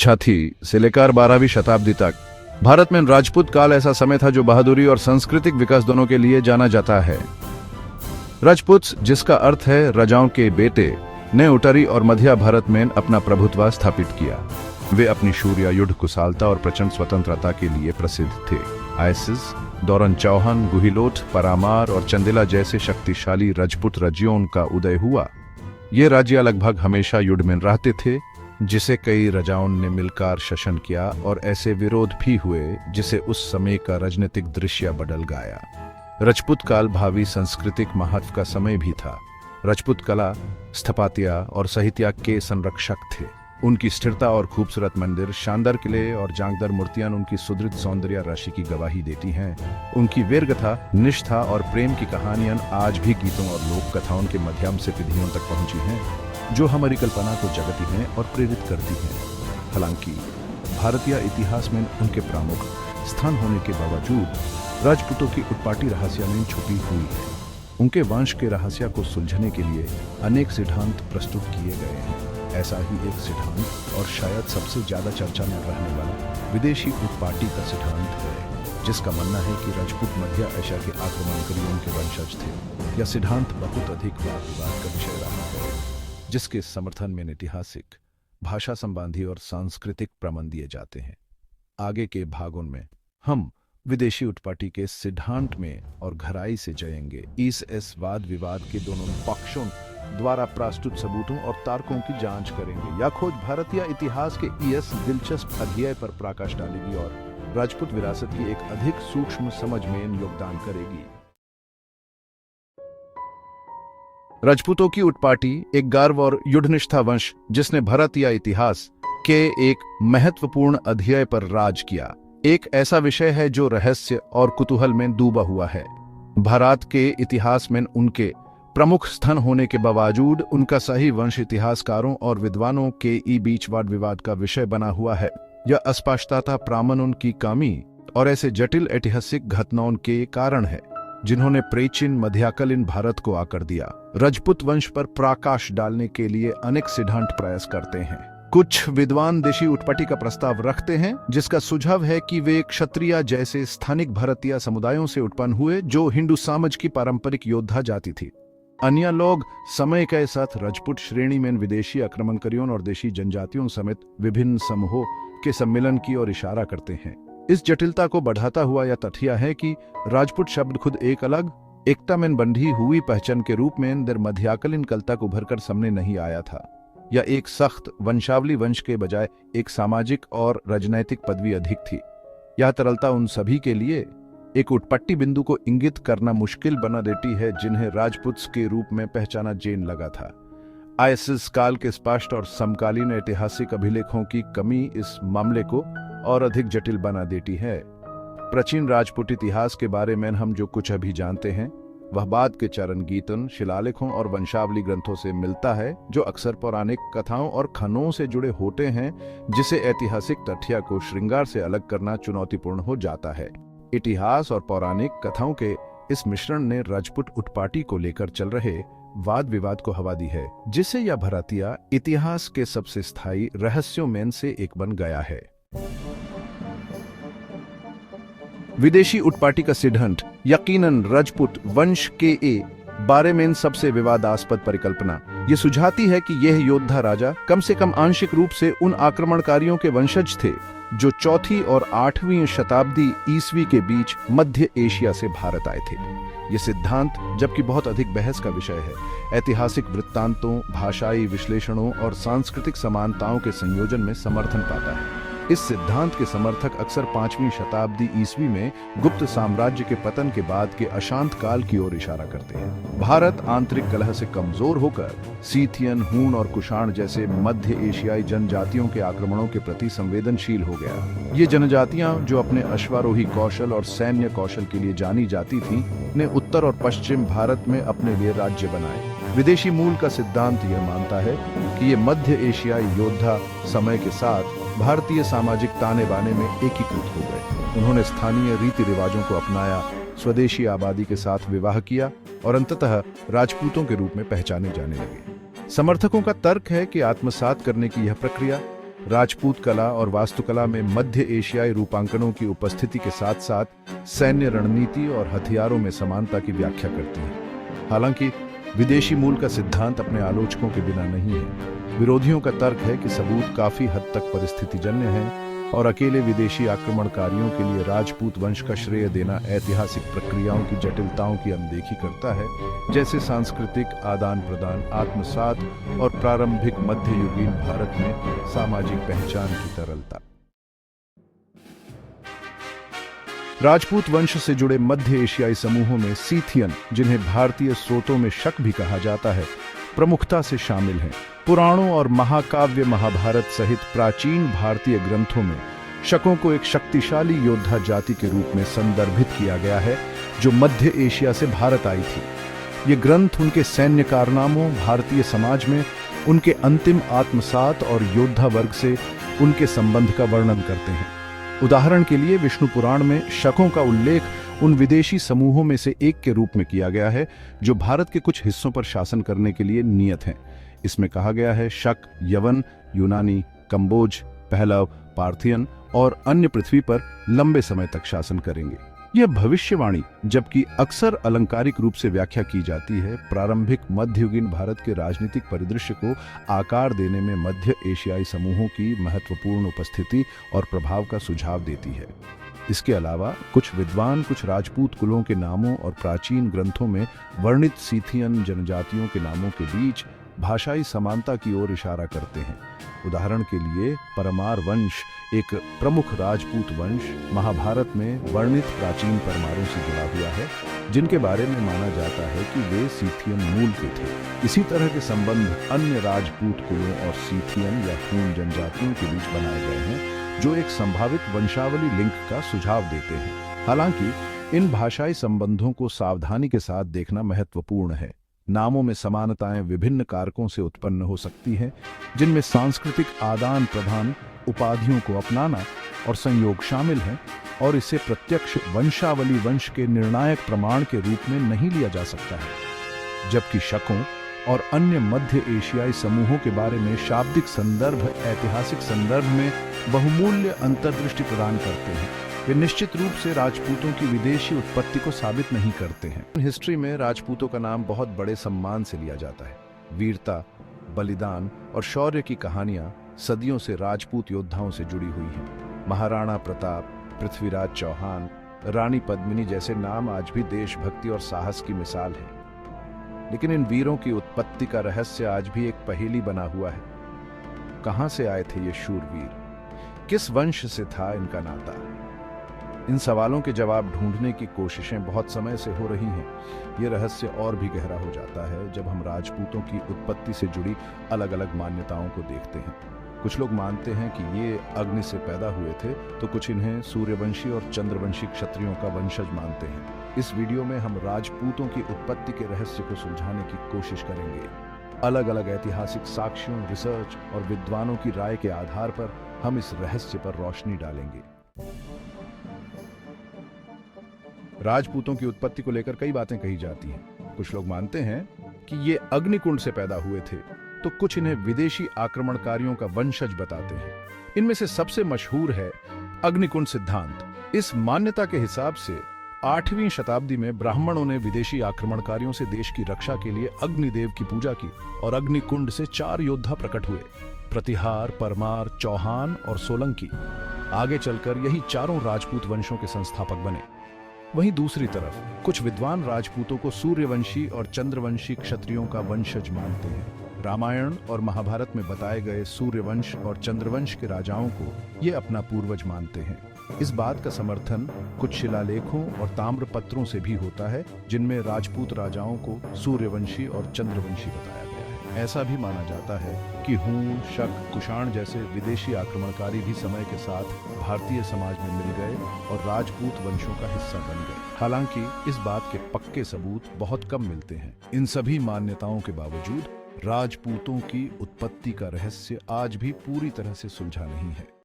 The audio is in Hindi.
छठी से लेकर 12वीं शताब्दी तक भारत में राजपूत काल ऐसा समय था जो बहादुरी और सांस्कृतिक विकास दोनों के लिए जाना जाता है। राजपूत, जिसका अर्थ है राजाओं के बेटे, ने उत्तरी और मध्य भारत में अपना प्रभुत्व स्थापित किया। वे अपनी शौर्य, युद्ध कुशलता और प्रचंड स्वतंत्रता के लिए प्रसिद्ध थे। आयसिस, दौरन चौहान, गुहिलोट, परमार और चंदेला जैसे शक्तिशाली राजपूत राज्यों का उदय हुआ। ये राज्य लगभग हमेशा युद्ध में रहते थे, जिसे कई राजाओं ने मिलकर शासन किया, और ऐसे विरोध भी हुए जिसे उस समय का राजनीतिक दृश्य बदल गया। राजपूत काल भावी सांस्कृतिक महत्व का समय भी था। राजपूत कला, स्थापत्य और साहित्य के संरक्षक थे। उनकी स्थिरता और खूबसूरत मंदिर, शानदार किले और जानदार मूर्तियां उनकी सुदृढ़ सौंदर्य राशि की गवाही देती हैं। उनकी वीरगाथा, निष्ठा और प्रेम की कहानियां आज भी गीतों और लोक कथाओं के माध्यम से पीढ़ियों तक पहुंची हैं, जो हमारी कल्पना को जगाती हैं और प्रेरित करती हैं। हालांकि भारतीय इतिहास में उनके प्रमुख स्थान होने के बावजूद राजपूतों की उत्पत्ति रहस्य में छुपी हुई है। उनके वंश के रहस्य को सुलझने के लिए अनेक सिद्धांत प्रस्तुत किए गए हैं। ऐसा ही एक सिद्धांत, और शायद सबसे ज्यादा चर्चा में रहने वाला, विदेशी उत्पत्ति का सिद्धांत है, जिसका मानना है कि राजपूत मध्य एशिया के आक्रमणकारियों के वंशज थे। यह सिद्धांत बहुत अधिक वाद विवाद का विषय रहा है, जिसके समर्थन में ऐतिहासिक, भाषा संबंधी और सांस्कृतिक प्रमाण दिए जाते हैं। आगे के भागों में हम विदेशी उत्पत्ति के सिद्धांत में और गहराई से जाएंगे। इस वाद विवाद के दोनों पक्षों द्वारा प्रस्तुत सबूतों और तर्कों की जांच करेंगे। यह खोज भारतीय इतिहास के इस दिलचस्प अध्याय पर प्रकाश डालेगी और राजपूत विरासत की एक अधिक सूक्ष्म समझ में योगदान करेगी। राजपूतों की उत्पत्ति एक गर्व और युद्धनिष्ठा वंश, जिसने भारतीय इतिहास के एक महत्वपूर्ण अध्याय पर राज किया, एक ऐसा विषय है जो रहस्य और कुतूहल में डूबा हुआ है। भारत के इतिहास में उनके प्रमुख स्थान होने के बावजूद उनका सही वंश इतिहासकारों और विद्वानों के बीच वाद विवाद का विषय बना हुआ है। यह अस्पष्टता प्रमाणों की कमी और ऐसे जटिल ऐतिहासिक घटनाओं के कारण है, जिन्होंने प्राचीन मध्यकालीन भारत को आकर दिया। राजपूत वंश पर प्रकाश डालने के लिए अनेक सिद्धांत प्रयास करते हैं। कुछ विद्वान देशी उत्पत्ति का प्रस्ताव रखते हैं, जिसका सुझाव है कि वे क्षत्रिय जैसे स्थानिक भारतीय समुदायों से उत्पन्न हुए, जो हिंदू समाज की पारंपरिक योद्धा जाति थी। अन्य लोग समय के साथ राजपूत श्रेणी में विदेशी आक्रमणकारियों और देशी जनजातियों समेत विभिन्न समूहों के सम्मेलन की ओर इशारा करते हैं। इस जटिलता को बढ़ाता हुआ यह तथ्य है कि राजपूत शब्द खुद एक अलग, एकता में बंधी हुई पहचान के रूप में दर मध्यकालीन काल तक उभर कर सामने नहीं आया था। यह एक सख्त वंशावली वंश के बजाय एक सामाजिक और राजनैतिक पदवी अधिक थी। यह तरलता उन सभी के लिए एक उत्पत्ति बिंदु को इंगित करना मुश्किल बना देती है, जिन्हें राजपूत के रूप में पहचाना जाने लगा था। आयसिस काल के स्पष्ट और समकालीन ऐतिहासिक अभिलेखों की कमी इस मामले को और अधिक जटिल बना देती है। प्राचीन राजपूत इतिहास के बारे में हम जो कुछ अभी जानते हैं, वह बाद के चरण गीतन, शिलालेखों और वंशावली ग्रंथों से मिलता है, जो अक्सर पौराणिक कथाओं और खननों से जुड़े होते हैं, जिसे ऐतिहासिक तथ्य को श्रृंगार से अलग करना चुनौतीपूर्ण हो जाता है। इतिहास और पौराणिक कथाओं के इस मिश्रण ने राजपूत उत्पत्ति को लेकर चल रहे वाद विवाद को हवा दी है, जिससे यह भारतीय इतिहास के सबसे स्थायी रहस्यों में से एक बन गया है। विदेशी उत्पत्ति का सिद्धांत यकीनन राजपूत वंश के बारे में सबसे विवादास्पद परिकल्पना ये सुझाती है कि यह योद्धा राजा कम से कम आंशिक रूप से उन आक्रमणकारियों के वंशज थे, जो 4वीं और 8वीं शताब्दी ईस्वी के बीच मध्य एशिया से भारत आए थे। ये सिद्धांत, जबकि बहुत अधिक बहस का विषय है, ऐतिहासिक वृत्तांतों, भाषाई विश्लेषणों और सांस्कृतिक समानताओं के संयोजन में समर्थन पाता है। इस सिद्धांत के समर्थक अक्सर 5वीं शताब्दी ईस्वी में गुप्त साम्राज्य के पतन के बाद के अशांत काल की ओर इशारा करते हैं। भारत आंतरिक कलह से कमजोर होकर सीथियन, हूण और कुषाण जैसे मध्य एशियाई जनजातियों के आक्रमणों के प्रति संवेदनशील हो गया। ये जनजातियां, जो अपने अश्वारोही कौशल और सैन्य कौशल के लिए जानी जाती थीं, ने उत्तर और पश्चिम भारत में अपने लिए राज्य बनाए। विदेशी मूल का सिद्धांत यह मानता है कि ये मध्य एशियाई योद्धा समय के साथ भारतीय सामाजिक ताने बाने में एकीकृत हो गए। उन्होंने स्थानीय रीति रिवाजों को अपनाया, स्वदेशी आबादी के साथ विवाह किया और अंततः राजपूतों के रूप में पहचाने जाने लगे। समर्थकों का तर्क है कि आत्मसात करने की यह प्रक्रिया राजपूत कला और वास्तुकला में मध्य एशियाई रूपांकनों की उपस्थिति के साथ साथ सैन्य रणनीति और हथियारों में समानता की व्याख्या करती है। हालांकि विदेशी मूल का सिद्धांत अपने आलोचकों के बिना नहीं है। विरोधियों का तर्क है कि सबूत काफी हद तक परिस्थितिजन्य हैं और अकेले विदेशी आक्रमणकारियों के लिए राजपूत वंश का श्रेय देना ऐतिहासिक प्रक्रियाओं की जटिलताओं की अनदेखी करता है, जैसे सांस्कृतिक आदान प्रदान, आत्मसात और प्रारंभिक मध्ययुगीन भारत में सामाजिक पहचान की तरलता। राजपूत वंश से जुड़े मध्य एशियाई समूहों में सीथियन, जिन्हें भारतीय स्रोतों में शक भी कहा जाता है, प्रमुखता से शामिल हैं। पुराणों और महाकाव्य महाभारत सहित प्राचीन भारतीय ग्रंथों में शकों को एक शक्तिशाली योद्धा जाति के रूप में संदर्भित किया गया है, जो मध्य एशिया से भारत आई थी। ये ग्रंथ उनके सैन्य कारनामों, भारतीय समाज में उनके अंतिम आत्मसात और योद्धा वर्ग से उनके संबंध का वर्णन करते हैं। उदाहरण के लिए विष्णु पुराण में शकों का उल्लेख उन विदेशी समूहों में से एक के रूप में किया गया है जो भारत के कुछ हिस्सों पर शासन करने के लिए नियत हैं। इसमें कहा गया है शक यवन, यूनानी, कंबोज, पहलव, पार्थियन और अन्य पृथ्वी पर लंबे समय तक शासन करेंगे। यह भविष्यवाणी जबकि अक्सर अलंकारिक रूप से व्याख्या की जाती है, प्रारंभिक मध्ययुगीन भारत के राजनीतिक परिदृश्य को आकार देने में मध्य एशियाई समूहों की महत्वपूर्ण उपस्थिति और प्रभाव का सुझाव देती है। इसके अलावा कुछ विद्वान कुछ राजपूत कुलों के नामों और प्राचीन ग्रंथों में वर्णित सीथियन जनजातियों के नामों के बीच भाषाई समानता की ओर इशारा करते हैं। उदाहरण के लिए परमार वंश, एक प्रमुख राजपूत वंश, महाभारत में वर्णित प्राचीन परमारों से जुड़ा हुआ है, जिनके बारे में माना जाता है कि वे सीथियन मूल के थे। इसी तरह के संबंध अन्य राजपूत कुलों और सीथियन या हून जनजातियों के बीच बनाए गए हैं, जो एक संभावित वंशावली लिंक का सुझाव देते हैं। हालांकि इन भाषाई संबंधों को सावधानी के साथ देखना महत्वपूर्ण है। नामों में समानताएं विभिन्न कारकों से उत्पन्न हो सकती हैं, जिनमें सांस्कृतिक आदान प्रदान, उपाधियों को अपनाना और संयोग शामिल हैं, और इसे प्रत्यक्ष वंशावली वंश के निर्णायक प्रमाण के रूप में नहीं लिया जा सकता है। जबकि शकों और अन्य मध्य एशियाई समूहों के बारे में शाब्दिक संदर्भ ऐतिहासिक संदर्भ में बहुमूल्य अंतर्दृष्टि प्रदान करते हैं, वे निश्चित रूप से राजपूतों की विदेशी उत्पत्ति को साबित नहीं करते हैं। हिस्ट्री में राजपूतों का नाम बहुत बड़े सम्मान से लिया जाता है। वीरता, बलिदान और शौर्य की कहानियां सदियों से राजपूत योद्धाओं से जुड़ी हुई हैं। महाराणा प्रताप, पृथ्वीराज चौहान, रानी पद्मिनी जैसे नाम आज भी देशभक्ति और साहस की मिसाल है। लेकिन इन वीरों की उत्पत्ति का रहस्य आज भी एक पहेली बना हुआ है। कहां से आए थे ये शूरवीर? किस वंश से था इनका नाता? इन सवालों के जवाब ढूंढने की कोशिशें बहुत समय से हो रही हैं। ये रहस्य और भी गहरा हो जाता है जब हम राजपूतों की उत्पत्ति से जुड़ी अलग अलग मान्यताओं को देखते हैं। कुछ लोग मानते हैं कि ये अग्नि से पैदा हुए थे, तो कुछ इन्हें सूर्यवंशी और चंद्रवंशी क्षत्रियों का वंशज मानते हैं। इस वीडियो में हम राजपूतों की उत्पत्ति के रहस्य को सुलझाने की कोशिश करेंगे। अलग अलग ऐतिहासिक साक्ष्यों, रिसर्च और विद्वानों की राय के आधार पर हम इस रहस्य पर रोशनी डालेंगे। राजपूतों की उत्पत्ति को लेकर कई बातें कही जाती हैं। कुछ लोग मानते हैं कि ये अग्निकुंड से पैदा हुए थे, तो कुछ इन्हें विदेशी आक्रमणकारियों का वंशज बताते हैं। इनमें से सबसे मशहूर है अग्निकुंड सिद्धांत। इस मान्यता के हिसाब से 8वीं शताब्दी में ब्राह्मणों ने विदेशी आक्रमणकारियों से देश की रक्षा के लिए अग्निदेव की पूजा की और अग्निकुंड से 4 योद्धा प्रकट हुए: प्रतिहार, परमार, चौहान और सोलंकी। आगे चलकर यही चारों राजपूत वंशों के संस्थापक बने। वहीं दूसरी तरफ कुछ विद्वान राजपूतों को सूर्यवंशी और चंद्रवंशी क्षत्रियों का वंशज मानते हैं। रामायण और महाभारत में बताए गए सूर्यवंश और चंद्रवंश के राजाओं को ये अपना पूर्वज मानते हैं। इस बात का समर्थन कुछ शिलालेखों और ताम्रपत्रों से भी होता है, जिनमें राजपूत राजाओं को सूर्यवंशी और चंद्रवंशी बताया गया है। ऐसा भी माना जाता है कि हूण, शक, कुषाण जैसे विदेशी आक्रमणकारी भी समय के साथ भारतीय समाज में मिल गए और राजपूत वंशों का हिस्सा बन गए। हालांकि इस बात के पक्के सबूत बहुत कम मिलते हैं। इन सभी मान्यताओं के बावजूद राजपूतों की उत्पत्ति का रहस्य आज भी पूरी तरह से सुलझा नहीं है।